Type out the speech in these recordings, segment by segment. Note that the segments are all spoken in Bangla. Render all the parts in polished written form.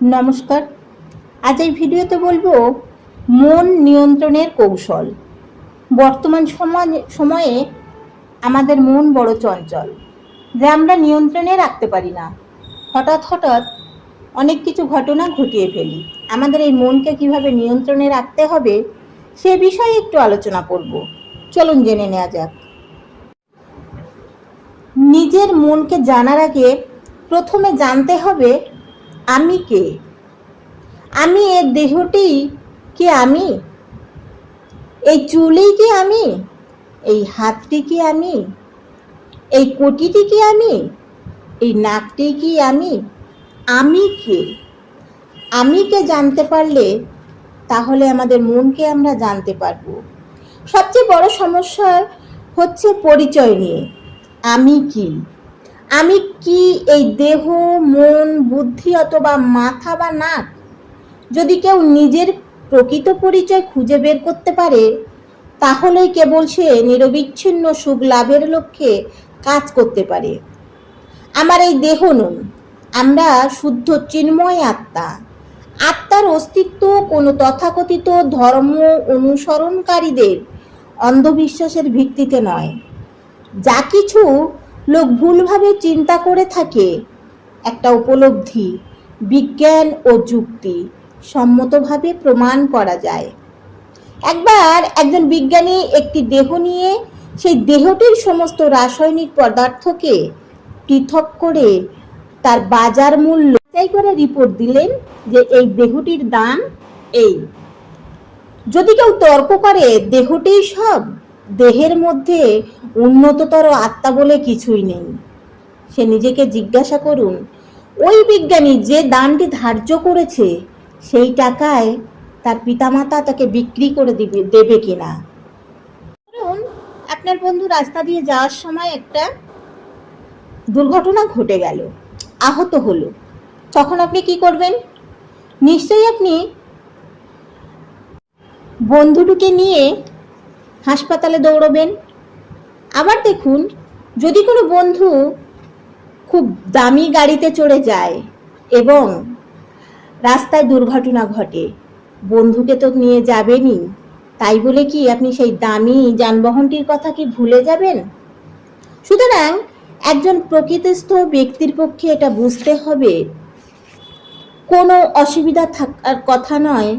নমস্কার। আজ এই ভিডিওতে বলবো মন নিয়ন্ত্রণের কৌশল। বর্তমান সময়ে আমাদের মন বড় চঞ্চল, যা আমরা নিয়ন্ত্রণে রাখতে পারি না। হঠাৎ হঠাৎ অনেক কিছু ঘটনা ঘটিয়ে ফেলি। আমাদের এই মনকে কিভাবে নিয়ন্ত্রণে রাখতে হবে সে বিষয়ে একটু আলোচনা করব। চলুন জেনে নেওয়া যাক। নিজের মনকে জানার আগে প্রথমে জানতে হবে আমি কে। আমি এই দেহটি কি আমি? এই চুলই কি আমি? এই হাতটি কি আমি? এই কোটিটি কি আমি? এই নাকটি কি আমি? আমি কে? আমি কে জানতে পারলে তাহলে আমাদের মনকে আমরা জানতে পারবো। সবচেয়ে বড় সমস্যা হচ্ছে পরিচয় নিয়ে। আমি কি? আমি কি এই দেহ, মন, বুদ্ধি অথবা মাথা বা নাক? যদি কেউ নিজের প্রকৃত পরিচয় খুঁজে বের করতে পারে তাহলেই কেবল সে নিরবিচ্ছিন্ন সুখ লাভের লক্ষ্যে কাজ করতে পারে। আমার এই দেহ নন, আমরা শুদ্ধ চিন্ময় আত্মা। আত্মার অস্তিত্ব কোনো তথাকথিত ধর্ম অনুসরণকারীদের অন্ধবিশ্বাসের ভিত্তিতে নয়। যা কিছু লোক ভুলভাবে চিন্তা করে থাকে একটা উপলব্ধি বিজ্ঞান ও যুক্তি সম্মতভাবে প্রমাণ করা যায়। একবার একজন বিজ্ঞানী একটি দেহ নিয়ে সেই দেহটির সমস্ত রাসায়নিক পদার্থকে পৃথক করে তার বাজার মূল্য যাচাই করে রিপোর্ট দিলেন যে এই দেহটির দাম এই। যদি কেউ তর্ক করে দেহটিই সব, দেহের মধ্যে উন্নততর আত্মা বলে কিছুই নেই, সে নিজেকে জিজ্ঞাসা করুন ওই বিজ্ঞানী যে দামটি ধার্য করেছে সেই টাকায় তার পিতামাতা তাকে বিক্রি করে দেবে কিনা। ধরুন আপনার বন্ধু রাস্তা দিয়ে যাওয়ার সময় একটা দুর্ঘটনা ঘটে গেল, আহত হলো, তখন আপনি কি করবেন? নিশ্চয়ই আপনি বন্ধুটিকে নিয়ে হাসপাতালে দৌড়বেন। আবার দেখুন, যদি কোনো বন্ধু খুব দামি গাড়িতে চড়ে যায় এবং রাস্তায় দুর্ঘটনা ঘটে, বন্ধুকে তো নিয়ে যাবেনই, তাই বলে কি আপনি সেই দামি যানবাহনটির কথা কি ভুলে যাবেন? সুতরাং একজন প্রকৃতিস্থ ব্যক্তির পক্ষে এটা বুঝতে হবে কোনো অসুবিধা থাকার কথা নয়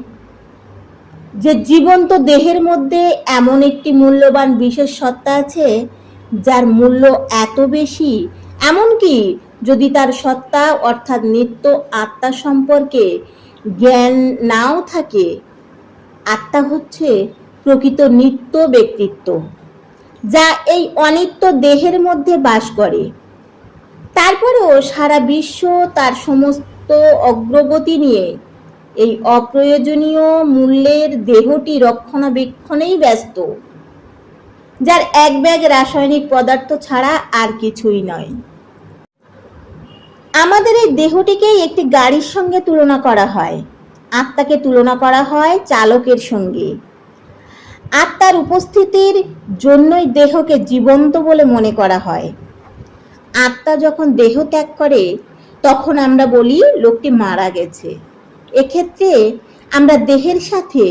যে জীবন্ত দেহের মধ্যে এমন একটি মূল্যবান বিশেষ সত্তা আছে যার মূল্য এত বেশি, এমনকি যদি তার সত্তা অর্থাৎ নিত্য আত্মা সম্পর্কে জ্ঞান নাও থাকে। আত্মা হচ্ছে প্রকৃত নিত্য ব্যক্তিত্ব, যা এই অনিত্য দেহের মধ্যে বাস করে। তারপরেও সারা বিশ্ব তার সমস্ত অগ্রগতি নিয়ে এই অপ্রয়োজনীয় মূল্যের দেহটি রক্ষণাবেক্ষণেই ব্যস্ত, যার এক ব্যাগ রাসায়নিক পদার্থ ছাড়া আর কিছুই নয়। আমাদের এই দেহটিকেই একটি গাড়ির সঙ্গে তুলনা করা হয়, আত্মাকে তুলনা করা হয় চালকের সঙ্গে। আত্মার উপস্থিতির জন্যই দেহকে জীবন্ত বলে মনে করা হয়। আত্মা যখন দেহ ত্যাগ করে তখন আমরা বলি লোকটি মারা গেছে। এক্ষেত্রে আমরা দেহের সাথে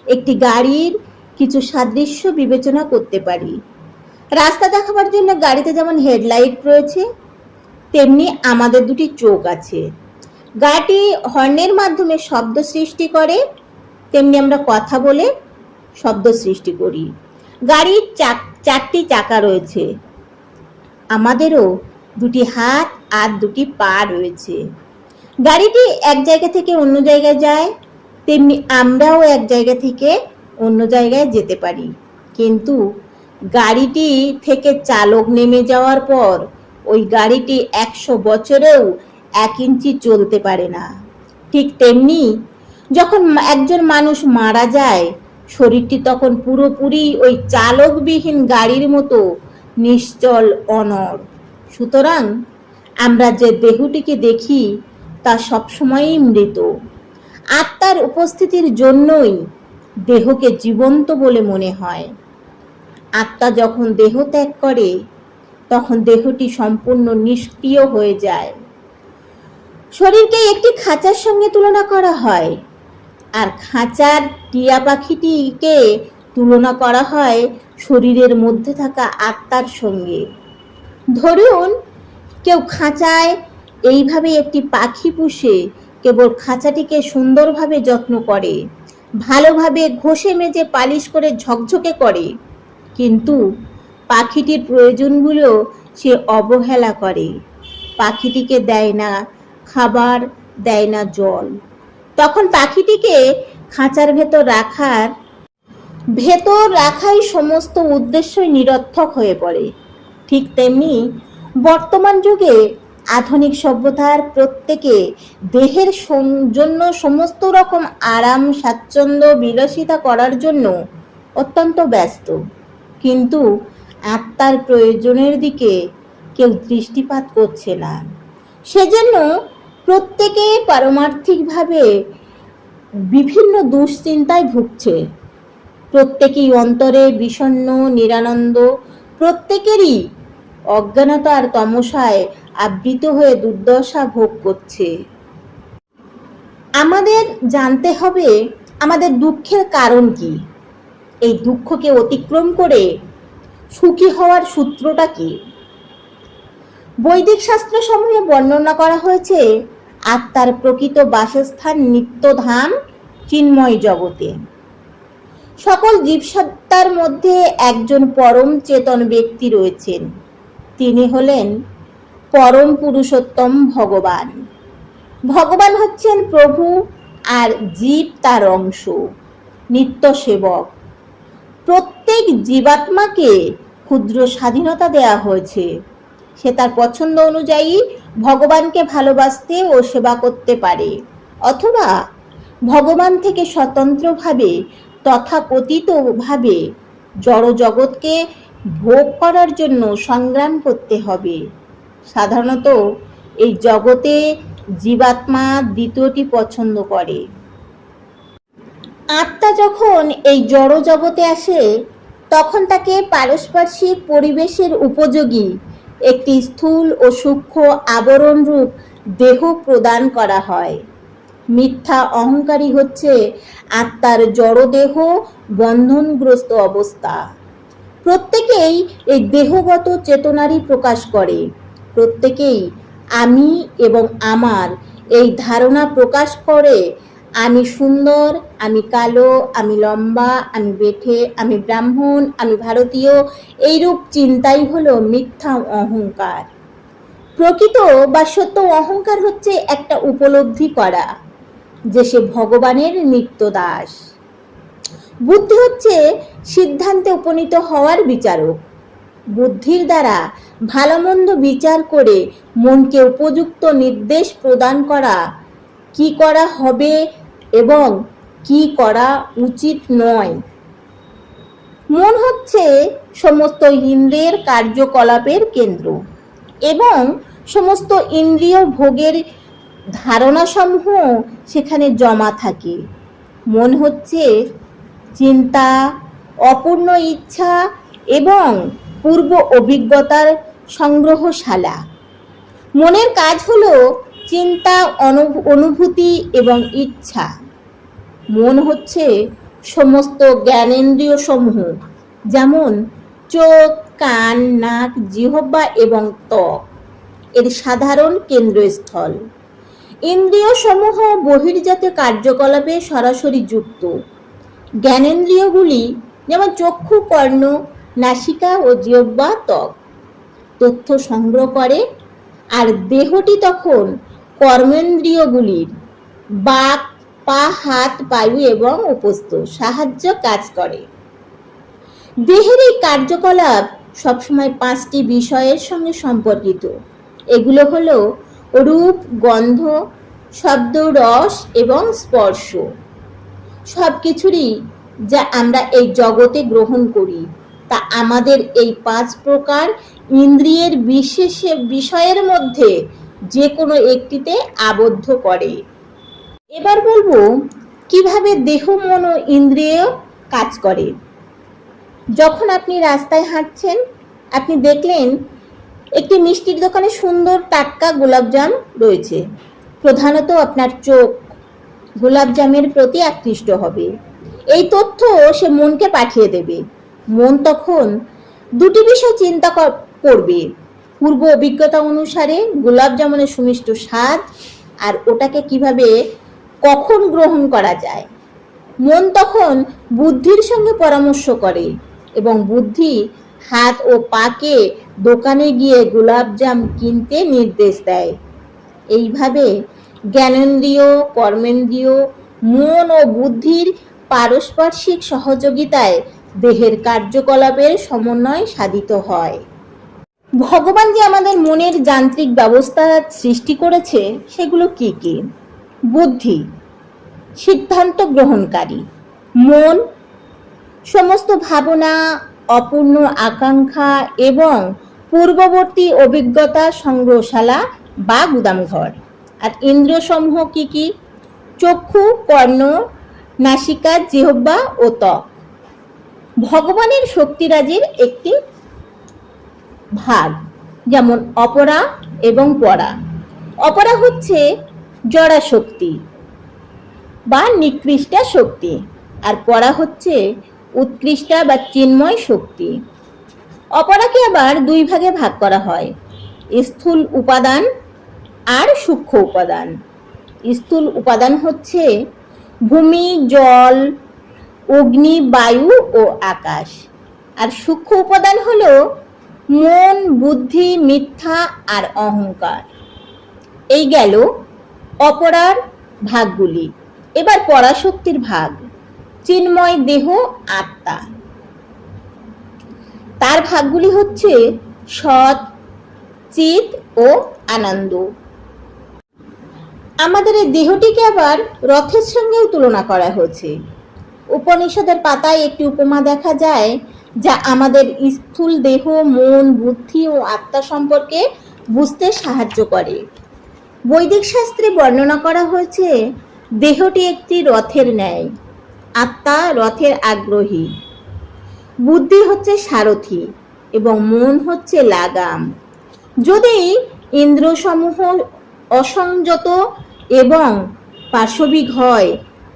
একটি গাড়ির কিছু সাদৃশ্য বিবেচনা করতে পারি। রাস্তা দেখাবার জন্য গাড়িতে যেমন হেডলাইট রয়েছে, তেমনি আমাদের দুটি চোখ আছে। গাড়িটি হর্নের মাধ্যমে শব্দ সৃষ্টি করে, তেমনি আমরা কথা বলে শব্দ সৃষ্টি করি। গাড়ির চারটি চাকা রয়েছে, আমাদেরও দুটি হাত আর দুটি পা রয়েছে। গাড়িটি এক জায়গা থেকে অন্য জায়গায় যায়, তেমনি আমরাও এক জায়গা থেকে অন্য জায়গায় যেতে পারি। কিন্তু গাড়িটি থেকে চালক নেমে যাওয়ার পর ওই গাড়িটি 100 বছরেও 1 ইঞ্চি চলতে পারে না। ঠিক তেমনি যখন একজন মানুষ মারা যায়, শরীরটি তখন পুরোপুরি ওই চালকবিহীন গাড়ির মতো নিশ্চল, অনড়। সুতরাং আমরা যে দেহটিকে দেখি তা সবসময়ই মৃত। আত্মার উপস্থিতির জন্যই দেহকে জীবন্ত বলে মনে হয়। আত্মা যখন দেহ ত্যাগ করে তখন দেহটি সম্পূর্ণ নিষ্ক্রিয় হয়ে যায়। শরীরকে একটি খাঁচার সঙ্গে তুলনা করা হয়, আর খাঁচার টিয়া পাখিটিকে তুলনা করা হয় শরীরের মধ্যে থাকা আত্মার সঙ্গে। ধরুন কেউ খাঁচায় এইভাবে একটি পাখি পুষে কেবল খাঁচাটিকে সুন্দরভাবে যত্ন করে, ভালোভাবে ঘষে মেজে পালিশ করে ঝকঝকে করে, কিন্তু পাখিটির প্রয়োজনগুলো সে অবহেলা করে। পাখিটিকে দেয় না খাবার, দেয় না জল। তখন পাখিটিকে খাঁচার ভেতর রাখাই সমস্ত উদ্দেশ্যই নিরর্থক হয়ে পড়ে। ঠিক তেমনি বর্তমান যুগে আধুনিক সভ্যতার প্রত্যেকে দেহের জন্য সমস্ত রকম আরাম, স্বাচ্ছন্দ্য, বিলাসিতা করার জন্য অত্যন্ত ব্যস্ত, কিন্তু আত্মার প্রয়োজনের দিকে কেউ দৃষ্টিপাত করছে না। সেজন্য প্রত্যেকে পারমার্থিকভাবে বিভিন্ন দুশ্চিন্তায় ভুগছে। প্রত্যেকেই অন্তরে বিষণ্ণ, নিরানন্দ, প্রত্যেকেরই অজ্ঞানতা আর তমসায় আবৃত হয়ে দুর্দশা ভোগ করছে। আমাদের জানতে হবে আমাদের দুঃখের কারণ কি, এই দুঃখকে অতিক্রম করে সুখী হওয়ার সূত্রটা কি। বৈদিক শাস্ত্রসমূহে বর্ণনা করা হয়েছে আত্মার প্রকৃত বাসস্থান নিত্যধাম চিন্ময় জগতে। সকল জীবসত্তার মধ্যে একজন পরম চেতন ব্যক্তি রয়েছেন, তিনি হলেন পরম পুরুষোত্তম ভগবান। ভগবান হচ্ছেন প্রভু, আর জীব তার অংশ, নিত্য সেবক। প্রত্যেক জীবাত্মাকে ক্ষুদ্র স্বাধীনতা দেয়া হয়েছে, সে তার পছন্দ অনুযায়ী ভগবানকে ভালোবাসতে ও সেবা করতে পারে, অথবা ভগবান থেকে স্বতন্ত্রভাবে তথাকথিতভাবে জড় জগৎকে ভোগ করার জন্য সংগ্রাম করতে হবে। সাধারণত এই জগতে জীবাত্মা দ্বিতীয়টি পছন্দ করে। আত্মা যখন এই জড় জগতে আসে, তখন তাকে পারস্পরিক পরিবেশের উপযোগী একটি স্থূল ও সূক্ষ্ম আবরণ রূপ দেহ প্রদান করা হয়। মিথ্যা অহংকারী হচ্ছে আত্মার জড়দেহ বন্ধনগ্রস্ত অবস্থা। প্রত্যেকেই এই দেহগত চেতনারই প্রকাশ করে, প্রত্যেকেই আমি এবং আমার এই ধারণা প্রকাশ করে। আমি সুন্দর, আমি কালো, আমি লম্বা, আমি বেঠে, আমি ব্রাহ্মণ, আমি ভারতীয়, এইরূপ চিন্তাই হলো মিথ্যা অহংকার। প্রকৃত বা সত্য অহংকার হচ্ছে একটা উপলব্ধি করা যে সে ভগবানের নিত্য দাস। বুদ্ধি হচ্ছে সিদ্ধান্তে উপনীত হওয়ার বিচারক। বুদ্ধির দ্বারা ভালো মন্দ বিচার করে মনকে উপযুক্ত নির্দেশ প্রদান করা, কি করা হবে এবং কি করা উচিত নয়। মন হচ্ছে সমস্ত ইন্দ্রিয়ের কার্যকলাপের কেন্দ্র এবং সমস্ত ইন্দ্রিয় ভোগের ধারণাসমূহ সেখানে জমা থাকে। মন হচ্ছে চিন্তা, অপূর্ণ ইচ্ছা এবং পূর্ব অভিজ্ঞতার সংগ্রহশালা। মনের কাজ হলো চিন্তা, অনুভূতি এবং ইচ্ছা। মন হচ্ছে সমস্ত জ্ঞানেন্দ্রিয় সমূহ, যেমন চোখ, কান, নাক, জিহ্বা এবং ত্বক, এর সাধারণ কেন্দ্রস্থল। ইন্দ্রিয় সমূহ বহির্জাত কার্যকলাপে সরাসরি যুক্ত। জ্ঞানেন্দ্রিয়গুলি যেমন চক্ষু, কর্ণ, নাসিকা ও জিহ্বা, ত্বক তথ্য সংগ্রহ করে, আর দেহটি তখন কর্মেন্দ্রিয়গুলির বাক, পা, হাত, বায়ু এবং উপস্থ সাহায্য কাজ করে। দেহের এই কার্যকলাপ সবসময় 5টি বিষয়ের সঙ্গে সম্পর্কিত। এগুলো হলো রূপ, গন্ধ, শব্দ, রস এবং স্পর্শ। সব কিছুরই যা আমরা এই জগতে গ্রহণ করি তা আমাদের এই 5 প্রকার ইন্দ্রিয়ের বিষয়ের মধ্যে যে কোনো একটিতে আবদ্ধ করে। এবার বলবো কিভাবে দেহ, মন ও ইন্দ্রিয় কাজ করে। যখন আপনি রাস্তায় হাঁটছেন, আপনি দেখলেন একটি মিষ্টির দোকানে সুন্দর টাটকা গোলাপজাম রয়েছে। প্রধানত আপনার চোখ গোলাপজামের প্রতি আকৃষ্ট হবে। এই তথ্য সে মনকে পাঠিয়ে দেবে। মন তখন দুটি বিষয় চিন্তা করবে, পূর্ব অভিজ্ঞতা অনুসারে গোলাপ জামুনের সুমিষ্ট স্বাদ আর ওটাকে কিভাবে কখন গ্রহণ করা যায়। মন তখন বুদ্ধির সঙ্গে পরামর্শ করে এবং বুদ্ধি হাত ও পাকে দোকানে গিয়ে গোলাপজাম কিনতে নির্দেশ দেয়। এইভাবে জ্ঞানেন্দ্রিয়, কর্মেন্দ্রিয়, মন ও বুদ্ধির পারস্পরিক সহযোগিতায় দেহের কার্যকলাপের সমন্বয় সাধিত হয়। ভগবান যে আমাদের মনের যান্ত্রিক ব্যবস্থা সৃষ্টি করেছে সেগুলো কি কি? বুদ্ধি সিদ্ধান্ত গ্রহণকারী, মন সমস্ত ভাবনা, অপূর্ণ আকাঙ্ক্ষা এবং পূর্ববর্তী অভিজ্ঞতা সংগ্রহশালা বা গুদামঘর। আর ইন্দ্রিয়সমূহ কি কি? চক্ষু, কর্ণ, নাসিকা, জিহ্বা ও ত্বক ভগবানের শক্তিরাজির একটি ভাগ, যেমন অপরা এবং পরা। অপরা হচ্ছে জড়া শক্তি বা নিকৃষ্টা শক্তি, আর পরা হচ্ছে উৎকৃষ্টা বা চিন্ময় শক্তি। অপরাকে আবার দুই ভাগে ভাগ করা হয়, স্থূল উপাদান আর সূক্ষ্ম উপাদান। স্থূল উপাদান হচ্ছে ভূমি, জল, অগ্নি, বায়ু ও আকাশ। আর সূক্ষ্ম উপাদান হলো মন, বুদ্ধি, মিথ্যা আর অহংকার। এই গেল অপরার ভাগগুলি। এবার পরাশক্তির ভাগ, চিন্ময় দেহ, আত্মা। তার ভাগগুলি হচ্ছে সৎ, চিত ও আনন্দ। আমাদের এই দেহটিকে আবার রথের সঙ্গেও তুলনা করা হয়েছে। উপনিষদের পাতায় একটি উপমা দেখা যায় যা আমাদের স্থূল দেহ, মন, বুদ্ধি ও আত্মা সম্পর্কে বুঝতে সাহায্য করে। বৈদিক শাস্ত্রে বর্ণনা করা হয়েছে দেহটি একটি রথের ন্যায়, আত্মা রথের আগ্রহী, বুদ্ধি হচ্ছে সারথি এবং মন হচ্ছে লাগাম। যদি ইন্দ্রিয়সমূহ অসংযত এবং পাশবিক হয়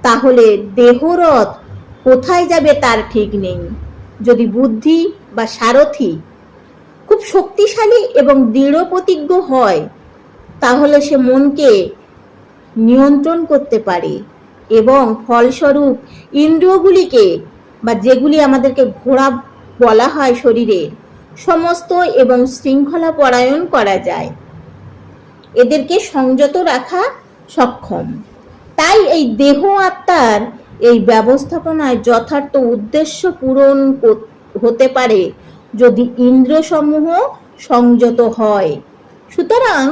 তাহলে দেহরথ কোথায় যাবে তার ঠিক নেই। যদি বুদ্ধি বা সারথি খুব শক্তিশালী এবং দৃঢ় প্রতিজ্ঞ হয় তাহলে সে মনকে নিয়ন্ত্রণ করতে পারে এবং ফলস্বরূপ ইন্দ্রিয়গুলিকে বা যেগুলি আমাদেরকে ঘোড়া বলা হয় শরীরের সমস্ত এবং শৃঙ্খলা পরায়ণ করা যায়, এদেরকে সংযত রাখা সক্ষম। তাই এই দেহ আত্মার এই ব্যবস্থাপনায় যথার্থ উদ্দেশ্য পূরণ হতে পারে যদি ইন্দ্রিয়সমূহ সংযত হয়। সুতরাং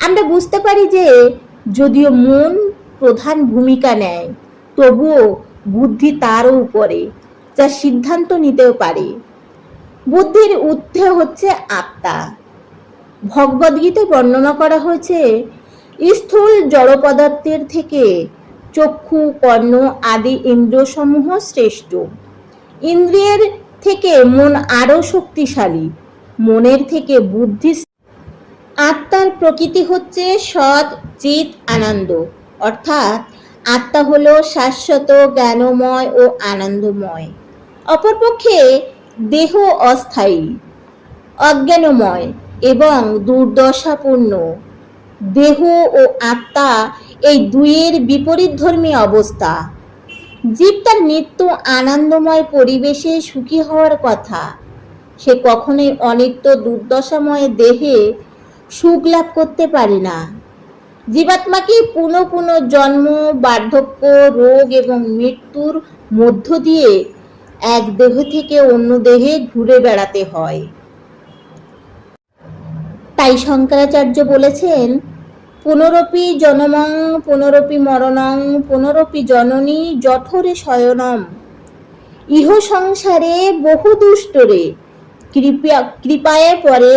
আমরা বুঝতে পারি যে যদিও মন প্রধান ভূমিকা নেয় তবুও বুদ্ধি তারও উপরে, যা সিদ্ধান্ত নিতেও পারে। বুদ্ধির ঊর্ধ্বে হচ্ছে আত্মা। ভগবদ্গীতায় বর্ণনা করা হয়েছে স্থূল জড় পদার্থের থেকে চক্ষু, কর্ণ আদি ইন্দ্রিয়সমূহ শ্রেষ্ঠ। ইন্দ্রিয়ের থেকে মন আরো শক্তিশালী, মনের থেকে বুদ্ধি। আত্মার প্রকৃতি হচ্ছে সৎ, চিত, আনন্দ, অর্থাৎ আত্মা হলো শাশ্বত, জ্ঞানময় ও আনন্দময়। অপরপক্ষে দেহ অস্থায়ী, অজ্ঞানময় এবং দুর্দশাপূর্ণ। দেহ ও আত্মা এই দুইয়ের বিপরীতধর্মী অবস্থা। জীব তার নিত্য আনন্দময় পরিবেশে সুখী হওয়ার কথা, সে কখনোই অনিত্য দুর্দশাময় দেহে সুখ লাভ করতে পারে না। জীবাত্মাকে পুনঃ পুনঃ জন্ম, বার্ধক্য, রোগ এবং মৃত্যুর মধ্য দিয়ে এক দেহ থেকে অন্য দেহে ঘুরে বেড়াতে হয়। তাই শঙ্করাচার্য বলেছেন, পুনরপি জনমং পুনরপি মরণং পুনরপি জননী জঠরে শয়নম। ইহ সংসারে বহু দুষ্টরে কৃপায় পরে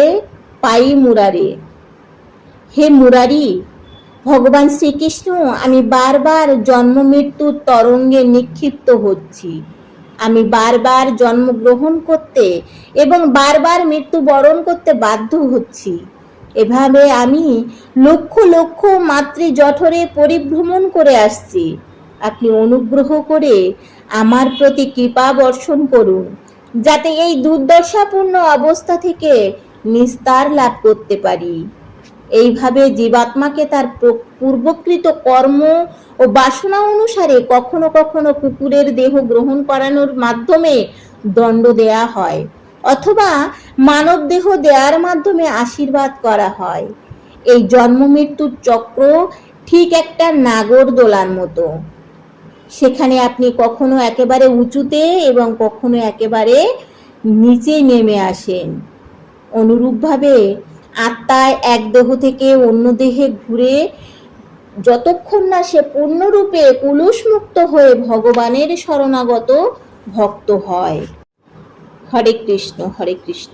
পাই মুরারে। হে মুরারি, ভগবান শ্রীকৃষ্ণ, আমি বারবার জন্ম মৃত্যুর তরঙ্গে নিক্ষিপ্ত হচ্ছি। আমি বারবার জন্মগ্রহণ করতে এবং বারবার মৃত্যুবরণ করতে বাধ্য হচ্ছি। এভাবে আমি লক্ষ লক্ষ মাতৃ জঠরে পরিভ্রমণ করে আসছি। আপনি অনুগ্রহ করে আমার প্রতি কৃপা বর্ষণ করুন, যাতে এই দুর্দশাপূর্ণ অবস্থা থেকে নিস্তার লাভ করতে পারি। এইভাবে জীবাত্মাকে তার পূর্বকৃত কর্ম ও বাসনা অনুসারে কখনো কখনো কুকুরের দেহ গ্রহণ করানোর মাধ্যমে দণ্ড দেয়া হয়, অথবা মানব দেহ দেওয়ার মাধ্যমে আশীর্বাদ করা হয়। এই জন্ম মৃত্যুর চক্র ঠিক একটা নাগরদোলার মতো। সেখানে আপনি কখনো একেবারে উঁচুতে এবং কখনো একেবারে নিচে নেমে আসেন। অনুরূপভাবে আত্মায় এক দেহ থেকে অন্য দেহে ঘুরে যতক্ষণ না সে পূর্ণরূপে কুলুষমুক্ত হয়ে ভগবানের শরণাগত ভক্ত হয়। হরে কৃষ্ণ, হরে কৃষ্ণ।